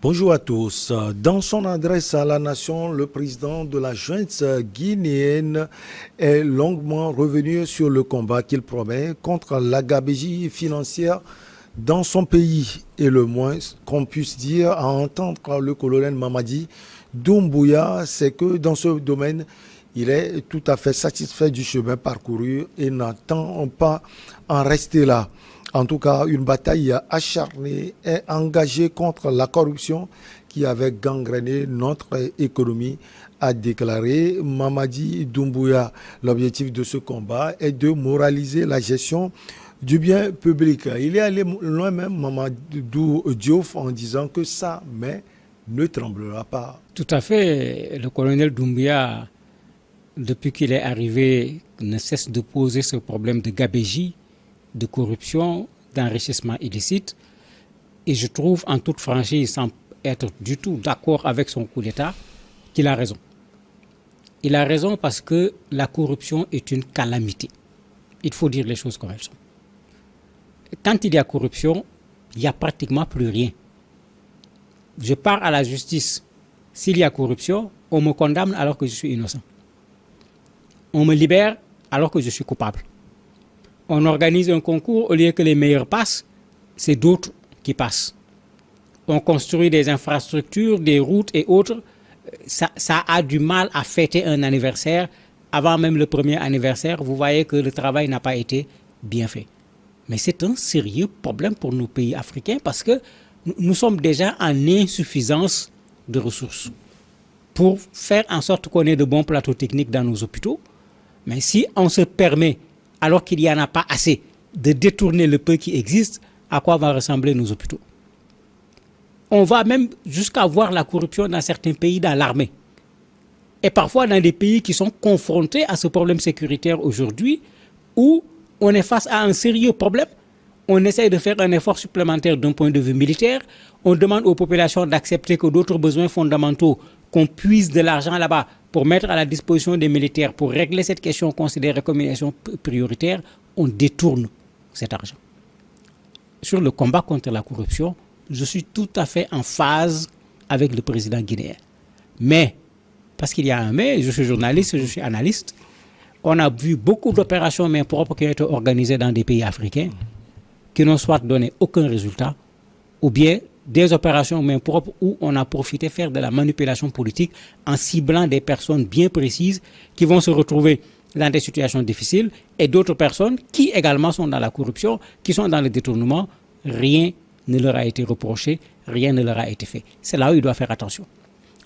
Bonjour à tous. Dans son adresse à la nation, le président de la junte guinéenne est longuement revenu sur le combat qu'il promet contre la gabegie financière dans son pays. Et le moins qu'on puisse dire à entendre le colonel Mamadi Doumbouya, c'est que dans ce domaine, il est tout à fait satisfait du chemin parcouru et n'attend pas en rester là. En tout cas, une bataille acharnée est engagée contre la corruption qui avait gangréné notre économie, a déclaré Mamadi Doumbouya. L'objectif de ce combat est de moraliser la gestion du bien public. Il est allé loin même, Mamadou Diouf, en disant que sa main ne tremblera pas. Tout à fait. Le colonel Doumbouya, depuis qu'il est arrivé, ne cesse de poser ce problème de gabegie, de corruption, d'enrichissement illicite. Et je trouve, en toute franchise, sans être du tout d'accord avec son coup d'État, qu'il a raison. Il a raison parce que la corruption est une calamité. Il faut dire les choses comme elles sont. Quand il y a corruption, il n'y a pratiquement plus rien. Je pars à la justice. S'il y a corruption, on me condamne alors que je suis innocent. On me libère alors que je suis coupable. On organise un concours, au lieu que les meilleurs passent, c'est d'autres qui passent. On construit des infrastructures, des routes et autres. Ça a du mal à fêter un anniversaire. Avant même le premier anniversaire, vous voyez que le travail n'a pas été bien fait. Mais c'est un sérieux problème pour nos pays africains parce que nous sommes déjà en insuffisance de ressources. Pour faire en sorte qu'on ait de bons plateaux techniques dans nos hôpitaux, mais si on se permet, alors qu'il n'y en a pas assez, de détourner le peu qui existe, à quoi vont ressembler nos hôpitaux? On va même jusqu'à voir la corruption dans certains pays dans l'armée. Et parfois dans des pays qui sont confrontés à ce problème sécuritaire aujourd'hui, où on est face à un sérieux problème. On essaye de faire un effort supplémentaire d'un point de vue militaire. On demande aux populations d'accepter que d'autres besoins fondamentaux, qu'on puise de l'argent là-bas pour mettre à la disposition des militaires pour régler cette question considérée comme une question prioritaire, on détourne cet argent. Sur le combat contre la corruption, je suis tout à fait en phase avec le président guinéen. Mais, parce qu'il y a un mais, je suis journaliste, je suis analyste, on a vu beaucoup d'opérations main propres qui ont été organisées dans des pays africains qui n'ont soit donné aucun résultat, ou bien des opérations main propres où on a profité faire de la manipulation politique en ciblant des personnes bien précises qui vont se retrouver dans des situations difficiles et d'autres personnes qui également sont dans la corruption, qui sont dans le détournement. Rien ne leur a été reproché, rien ne leur a été fait. C'est là où il doit faire attention.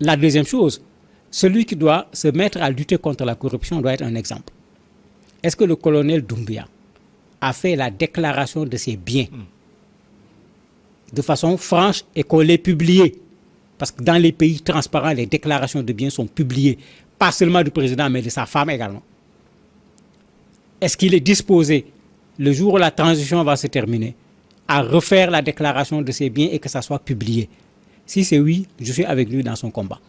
La deuxième chose, celui qui doit se mettre à lutter contre la corruption doit être un exemple. Est-ce que le colonel Doumbouya a fait la déclaration de ses biens de façon franche et qu'on l'ait publié? Parce que dans les pays transparents, les déclarations de biens sont publiées, pas seulement du président, mais de sa femme également. Est-ce qu'il est disposé, le jour où la transition va se terminer, à refaire la déclaration de ses biens et que ça soit publié? Si c'est oui, je suis avec lui dans son combat.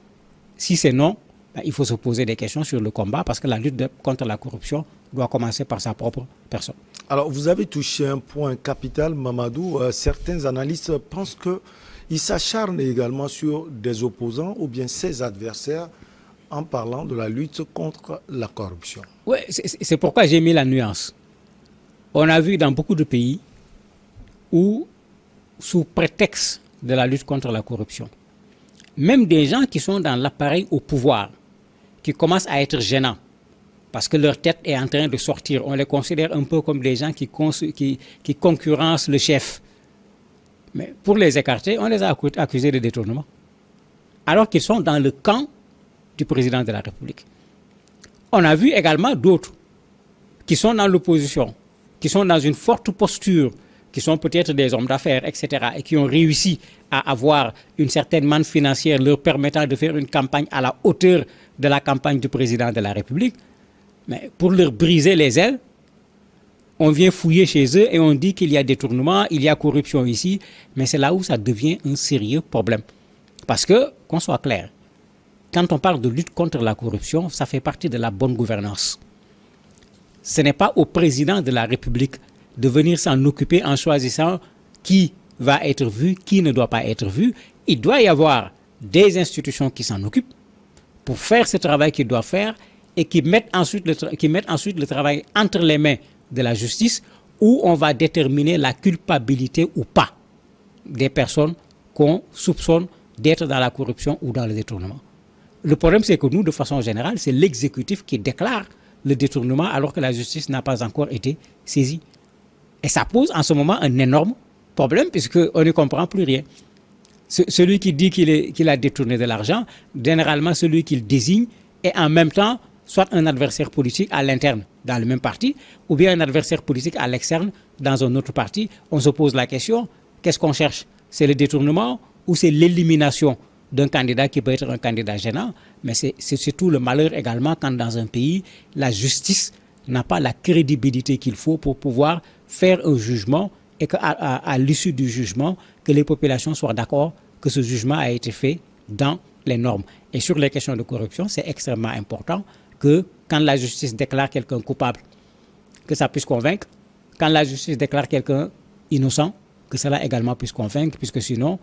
Si c'est non, il faut se poser des questions sur le combat parce que la lutte contre la corruption doit commencer par sa propre personne. Alors, vous avez touché un point capital, Mamadou. Certains analystes pensent qu'il s'acharne également sur des opposants ou bien ses adversaires en parlant de la lutte contre la corruption. Oui, c'est pourquoi j'ai mis la nuance. On a vu dans beaucoup de pays où, sous prétexte de la lutte contre la corruption, même des gens qui sont dans l'appareil au pouvoir, qui commencent à être gênants, parce que leur tête est en train de sortir. On les considère un peu comme des gens qui concurrencent le chef. Mais pour les écarter, on les a accusés de détournement. Alors qu'ils sont dans le camp du président de la République. On a vu également d'autres qui sont dans l'opposition, qui sont dans une forte posture, qui sont peut-être des hommes d'affaires, etc., et qui ont réussi à avoir une certaine manne financière leur permettant de faire une campagne à la hauteur de la campagne du président de la République. Mais pour leur briser les ailes, on vient fouiller chez eux et on dit qu'il y a détournement, il y a corruption ici, mais c'est là où ça devient un sérieux problème. Parce que, qu'on soit clair, quand on parle de lutte contre la corruption, ça fait partie de la bonne gouvernance. Ce n'est pas au président de la République de venir s'en occuper en choisissant qui va être vu, qui ne doit pas être vu. Il doit y avoir des institutions qui s'en occupent pour faire ce travail qu'ils doivent faire et qui mettent ensuite le travail entre les mains de la justice, où on va déterminer la culpabilité ou pas des personnes qu'on soupçonne d'être dans la corruption ou dans le détournement. Le problème, c'est que nous, de façon générale, c'est l'exécutif qui déclare le détournement alors que la justice n'a pas encore été saisie. Et ça pose en ce moment un énorme problème puisqu'on ne comprend plus rien. Celui qui dit qu'il a détourné de l'argent, généralement celui qu'il désigne est en même temps soit un adversaire politique à l'interne dans le même parti ou bien un adversaire politique à l'externe dans un autre parti. On se pose la question, qu'est-ce qu'on cherche? C'est le détournement ou c'est l'élimination d'un candidat qui peut être un candidat gênant? Mais c'est surtout le malheur également quand dans un pays, la justice n'a pas la crédibilité qu'il faut pour pouvoir faire un jugement et qu'à l'issue du jugement, que les populations soient d'accord que ce jugement a été fait dans les normes. Et sur les questions de corruption, c'est extrêmement important que quand la justice déclare quelqu'un coupable, que ça puisse convaincre. Quand la justice déclare quelqu'un innocent, que cela également puisse convaincre, puisque sinon,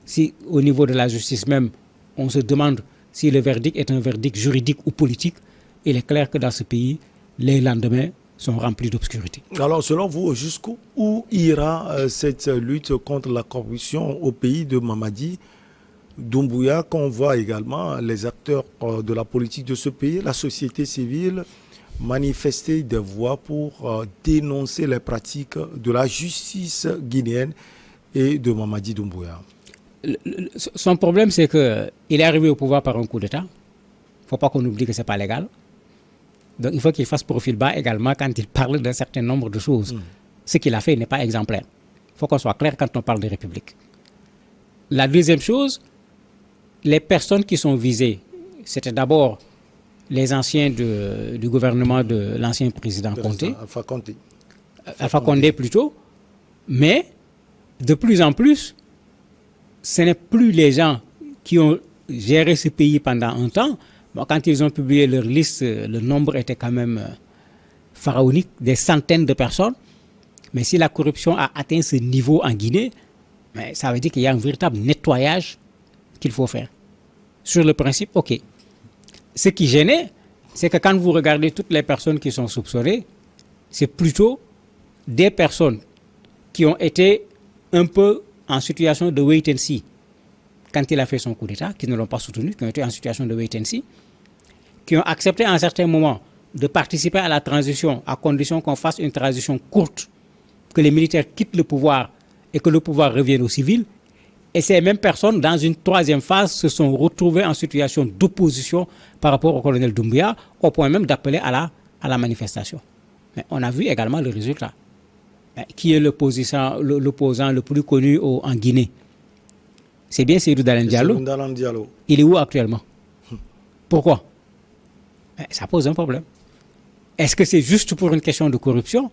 si au niveau de la justice même, on se demande si le verdict est un verdict juridique ou politique, il est clair que dans ce pays, les lendemains sont remplis d'obscurité. Alors, selon vous, jusqu'où ira cette lutte contre la corruption au pays de Mamadi Doumbouya, qu'on voit également les acteurs de la politique de ce pays, la société civile, manifester des voix pour dénoncer les pratiques de la justice guinéenne et de Mamadi Doumbouya? Son problème, c'est qu'il est arrivé au pouvoir par un coup d'État. Il ne faut pas qu'on oublie que ce n'est pas légal. Donc il faut qu'il fasse profil bas également quand il parle d'un certain nombre de choses. Ce qu'il a fait n'est pas exemplaire. Il faut qu'on soit clair quand on parle de République. La deuxième chose, les personnes qui sont visées, c'était d'abord les anciens du gouvernement de l'ancien président Condé. Alpha Condé plutôt. Mais de plus en plus, ce n'est plus les gens qui ont géré ce pays pendant un temps. Bon, quand ils ont publié leur liste, le nombre était quand même pharaonique, des centaines de personnes. Mais si la corruption a atteint ce niveau en Guinée, mais ça veut dire qu'il y a un véritable nettoyage qu'il faut faire. Sur le principe, ok. Ce qui gênait, c'est que quand vous regardez toutes les personnes qui sont soupçonnées, c'est plutôt des personnes qui ont été un peu en situation de wait and see quand il a fait son coup d'État, qui ne l'ont pas soutenu, qui ont été en situation de wait and see, qui ont accepté à un certain moment de participer à la transition à condition qu'on fasse une transition courte, que les militaires quittent le pouvoir et que le pouvoir revienne aux civils. Et ces mêmes personnes, dans une troisième phase, se sont retrouvées en situation d'opposition par rapport au colonel Doumbouya, au point même d'appeler à la manifestation. Mais on a vu également le résultat. Qui est l'opposant le plus connu en Guinée? C'est bien Seydou Dalein Diallo. Il est où actuellement? Pourquoi? Ça pose un problème. Est-ce que c'est juste pour une question de corruption?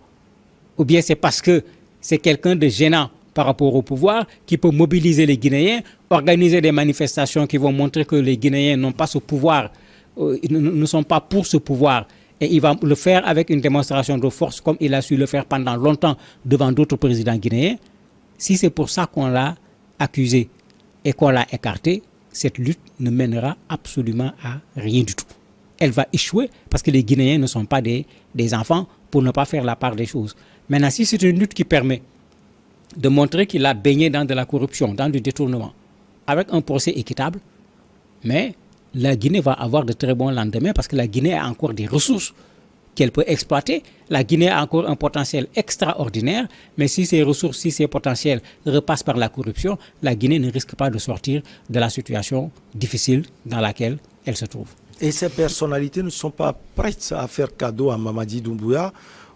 Ou bien c'est parce que c'est quelqu'un de gênant par rapport au pouvoir qui peut mobiliser les Guinéens, organiser des manifestations qui vont montrer que les Guinéens n'ont pas ce pouvoir, ne sont pas pour ce pouvoir. Et il va le faire avec une démonstration de force comme il a su le faire pendant longtemps devant d'autres présidents guinéens. Si c'est pour ça qu'on l'a accusé et qu'on l'a écarté, cette lutte ne mènera absolument à rien du tout. Elle va échouer parce que les Guinéens ne sont pas des enfants pour ne pas faire la part des choses. Maintenant, si c'est une lutte qui permet de montrer qu'il a baigné dans de la corruption, dans du détournement, avec un procès équitable, mais la Guinée va avoir de très bons lendemains parce que la Guinée a encore des ressources qu'elle peut exploiter. La Guinée a encore un potentiel extraordinaire, mais si ces ressources, si ces potentiels repassent par la corruption, la Guinée ne risque pas de sortir de la situation difficile dans laquelle elle se trouve. Et ces personnalités ne sont pas prêtes à faire cadeau à Mamadi Doumbouya.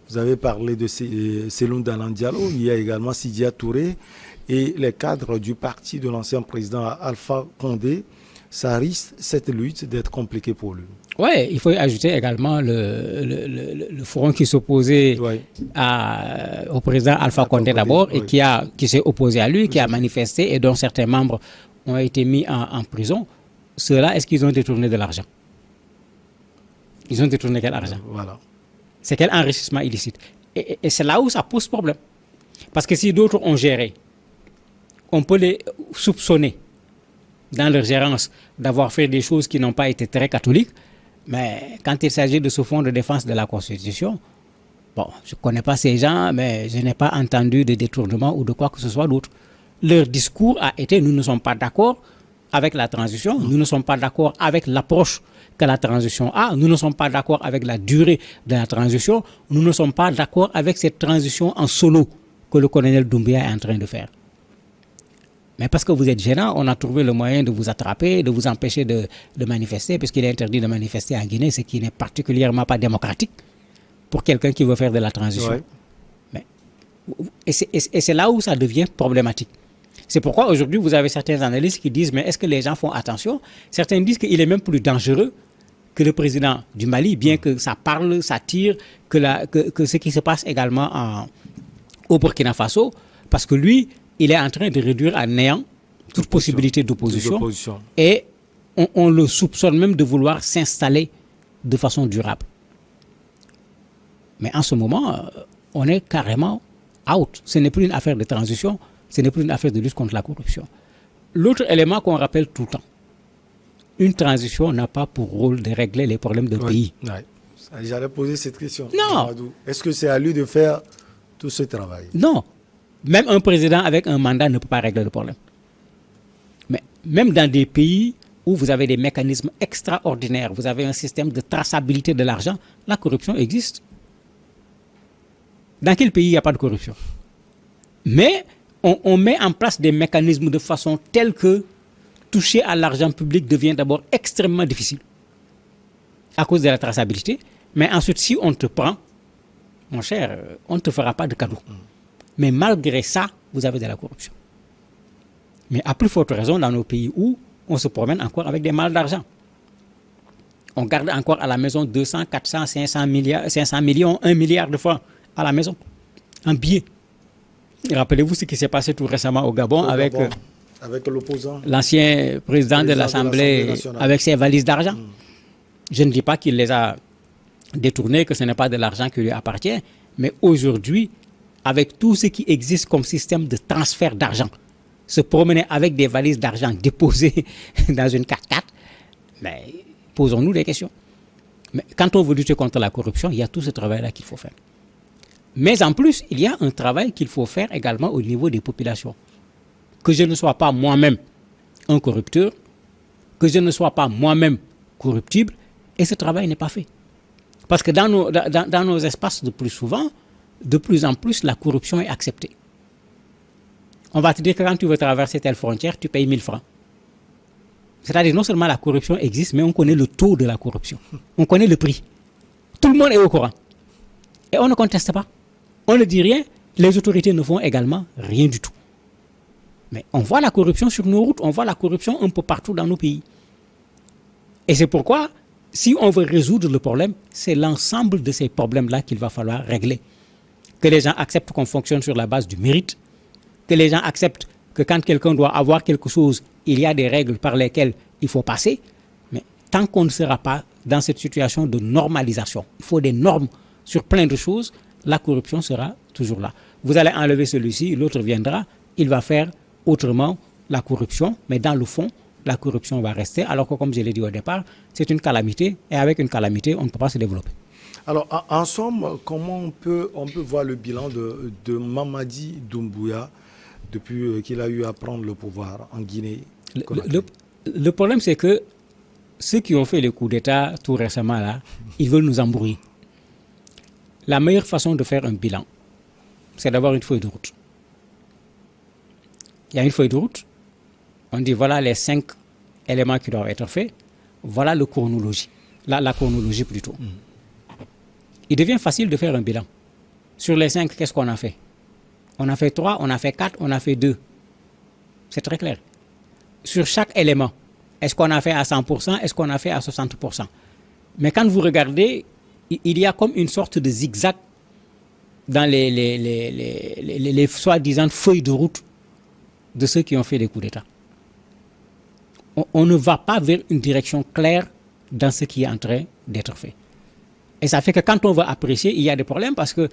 Vous avez parlé de Cellou Dalein Diallo, il y a également Sidya Touré et les cadres du parti de l'ancien président Alpha Condé. Ça risque, cette lutte, d'être compliquée pour lui. Oui, il faut ajouter également le front qui s'opposait au président Alpha Condé d'abord et qui s'est opposé à lui, qui a manifesté et dont certains membres ont été mis en prison. Ceux-là, est-ce qu'ils ont détourné de l'argent? Ils ont détourné quel argent? Voilà. C'est quel enrichissement illicite? Et c'est là où ça pose problème. Parce que si d'autres ont géré on peut les soupçonner dans leur gérance d'avoir fait des choses qui n'ont pas été très catholiques, mais quand il s'agit de ce fonds de défense de la Constitution, bon, je ne connais pas ces gens, mais je n'ai pas entendu de détournement ou de quoi que ce soit d'autre. Leur discours a été: nous ne sommes pas d'accord avec la transition, nous ne sommes pas d'accord avec l'approche que la transition a, nous ne sommes pas d'accord avec la durée de la transition, nous ne sommes pas d'accord avec cette transition en solo que le colonel Doumbouya est en train de faire. Mais parce que vous êtes gênant, on a trouvé le moyen de vous attraper, de vous empêcher de manifester, puisqu'il est interdit de manifester en Guinée, ce qui n'est particulièrement pas démocratique pour quelqu'un qui veut faire de la transition. Ouais. Mais, et c'est là où ça devient problématique. C'est pourquoi aujourd'hui, vous avez certains analystes qui disent: mais est-ce que les gens font attention? Certains disent qu'il est même plus dangereux que le président du Mali, bien que ça parle, ça tire, que ce qui se passe également au Burkina Faso, parce que lui, il est en train de réduire à néant toute possibilité d'opposition. Et on le soupçonne même de vouloir s'installer de façon durable. Mais en ce moment, on est carrément out. Ce n'est plus une affaire de transition, ce n'est plus une affaire de lutte contre la corruption. L'autre élément qu'on rappelle tout le temps: une transition n'a pas pour rôle de régler les problèmes d'un pays. Ouais. J'allais poser cette question. Non. Est-ce que c'est à lui de faire tout ce travail? Non. Même un président avec un mandat ne peut pas régler le problème. Mais même dans des pays où vous avez des mécanismes extraordinaires, vous avez un système de traçabilité de l'argent, la corruption existe. Dans quel pays il n'y a pas de corruption? Mais on met en place des mécanismes de façon telle que toucher à l'argent public devient d'abord extrêmement difficile à cause de la traçabilité. Mais ensuite, si on te prend, mon cher, on ne te fera pas de cadeau. Mais malgré ça, vous avez de la corruption. Mais à plus forte raison dans nos pays où on se promène encore avec des malles d'argent. On garde encore à la maison 200, 400, 500 millions, 1 milliard de francs à la maison, en billets. Rappelez-vous ce qui s'est passé tout récemment au Gabon avec l'opposant, l'ancien président de l'Assemblée avec ses valises d'argent. Je ne dis pas qu'il les a détournés, que ce n'est pas de l'argent qui lui appartient, mais aujourd'hui, avec tout ce qui existe comme système de transfert d'argent, se promener avec des valises d'argent déposées dans une 4x4, mais posons-nous des questions. Mais quand on veut lutter contre la corruption, il y a tout ce travail-là qu'il faut faire. Mais en plus, il y a un travail qu'il faut faire également au niveau des populations. Que je ne sois pas moi-même un corrupteur, que je ne sois pas moi-même corruptible, et ce travail n'est pas fait. Parce que dans nos espaces, de plus en plus, la corruption est acceptée. On va te dire que quand tu veux traverser telle frontière, tu payes 1000 francs. C'est-à-dire non seulement la corruption existe, mais on connaît le taux de la corruption. On connaît le prix. Tout le monde est au courant. Et on ne conteste pas. On ne dit rien. Les autorités ne font également rien du tout. Mais on voit la corruption sur nos routes, on voit la corruption un peu partout dans nos pays. Et c'est pourquoi, si on veut résoudre le problème, c'est l'ensemble de ces problèmes-là qu'il va falloir régler. Que les gens acceptent qu'on fonctionne sur la base du mérite, que les gens acceptent que quand quelqu'un doit avoir quelque chose, il y a des règles par lesquelles il faut passer. Mais tant qu'on ne sera pas dans cette situation de normalisation, il faut des normes sur plein de choses, la corruption sera toujours là. Vous allez enlever celui-ci, l'autre viendra, il va faire autrement la corruption, mais dans le fond, la corruption va rester, alors que comme je l'ai dit au départ, c'est une calamité, et avec une calamité, on ne peut pas se développer. Alors, en somme, comment on peut voir le bilan de Mamadi Doumbouya depuis qu'il a eu à prendre le pouvoir en Guinée? Le problème, c'est que ceux qui ont fait le coup d'État tout récemment, là, ils veulent nous embrouiller. La meilleure façon de faire un bilan, c'est d'avoir une feuille de route. Il y a une feuille de route, on dit voilà les 5 éléments qui doivent être faits, voilà la chronologie plutôt. Il devient facile de faire un bilan. Sur les 5, qu'est-ce qu'on a fait? On a fait 3, on a fait 4, on a fait 2. C'est très clair. Sur chaque élément, est-ce qu'on a fait à 100%, est-ce qu'on a fait à 60%? Mais quand vous regardez, il y a comme une sorte de zigzag dans les soi-disant feuilles de route de ceux qui ont fait des coups d'État. On ne va pas vers une direction claire dans ce qui est en train d'être fait. Et ça fait que quand on veut apprécier, il y a des problèmes parce que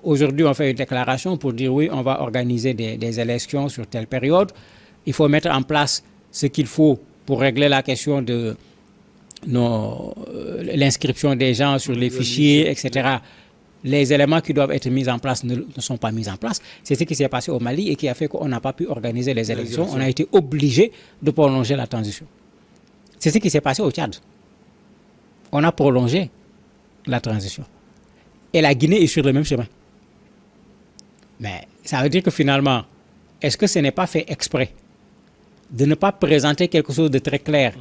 aujourd'hui, on fait une déclaration pour dire oui, on va organiser des élections sur telle période. Il faut mettre en place ce qu'il faut pour régler la question de l'inscription des gens sur les fichiers, etc. Les éléments qui doivent être mis en place ne sont pas mis en place. C'est ce qui s'est passé au Mali et qui a fait qu'on n'a pas pu organiser les élections. On a été obligé de prolonger la transition. C'est ce qui s'est passé au Tchad. On a prolongé la transition. Et la Guinée est sur le même chemin. Mais ça veut dire que finalement, est-ce que ce n'est pas fait exprès de ne pas présenter quelque chose de très clair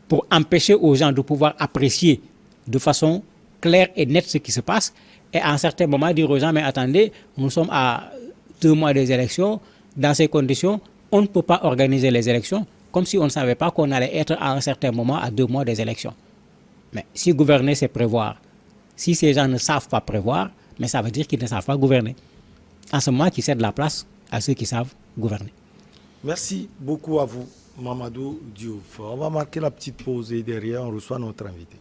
pour empêcher aux gens de pouvoir apprécier de façon claire et nette ce qui se passe et à un certain moment dire aux gens, mais attendez, nous sommes à 2 mois des élections, dans ces conditions, on ne peut pas organiser les élections comme si on ne savait pas qu'on allait être à un certain moment à 2 mois des élections. Mais si gouverner, c'est prévoir. Si ces gens ne savent pas prévoir, mais ça veut dire qu'ils ne savent pas gouverner. En ce moment, qu'ils cèdent la place à ceux qui savent gouverner. Merci beaucoup à vous, Mamadou Diouf. On va marquer la petite pause et derrière, on reçoit notre invité.